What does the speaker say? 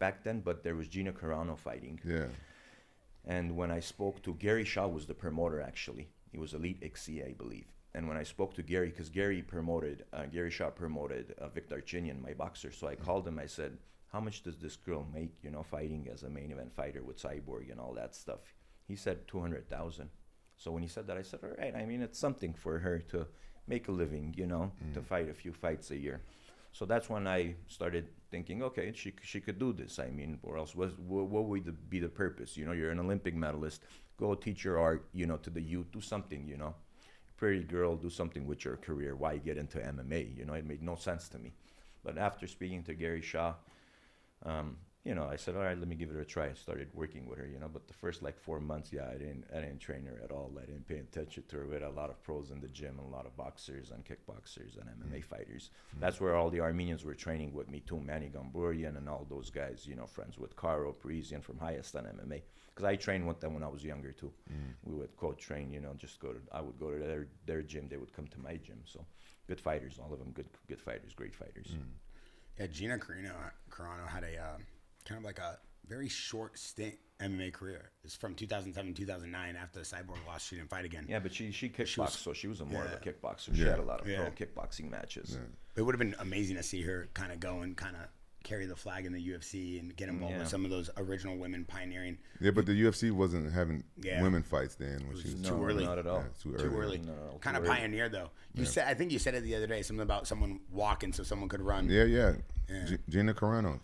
back then, but there was Gina Carano fighting. Yeah. And when I spoke to Gary Shaw, was the promoter actually. He was Elite XC, I believe. And when I spoke to Gary, because Gary Shaw promoted Victor Archinian, my boxer. So I called him. I said, "How much does this girl make? You know, fighting as a main event fighter with Cyborg and all that stuff?" He said 200,000. So when he said that, I said, "All right. I mean, it's something for her to make a living. You know, to fight a few fights a year." So that's when I started thinking, okay, she could do this. I mean, or else what would be the purpose? You know, you're an Olympic medalist. Go teach your art, you know, to the youth. Do something, you know. Pretty girl, do something with your career. Why get into MMA? You know, it made no sense to me. But after speaking to Gary Shaw, you know, I said, all right, let me give it a try. I started working with her, you know, but the first like 4 months, yeah, I didn't train her at all. I didn't pay attention to her. We had a lot of pros in the gym, and a lot of boxers and kickboxers and MMA fighters. That's where all the Armenians were training with me too, Manny Gamburyan and all those guys, you know, friends with Karo Parisian from Highest on MMA. Because I trained with them when I was younger too. We would co-train, you know, I would go to their gym, they would come to my gym. So good fighters, all of them good fighters, great fighters. Yeah, Gina Carano had a kind of like a very short stint MMA career. It's from 2007, 2009. After the Cyborg lost, she didn't fight again. Yeah, but she kickboxed, so she was more of a kickboxer. She Yeah. had a lot of pro kickboxing matches. Yeah. It would have been amazing to see her kind of go and kind of carry the flag in the UFC and get involved with some of those original women pioneering. Yeah, but the UFC wasn't having Yeah. women fights then. When she was too early. Not at all. too Too early. No, Kind of too early. pioneered though. You said, I think you said it the other day, something about someone walking so someone could run. Yeah. Yeah. Gina Carano.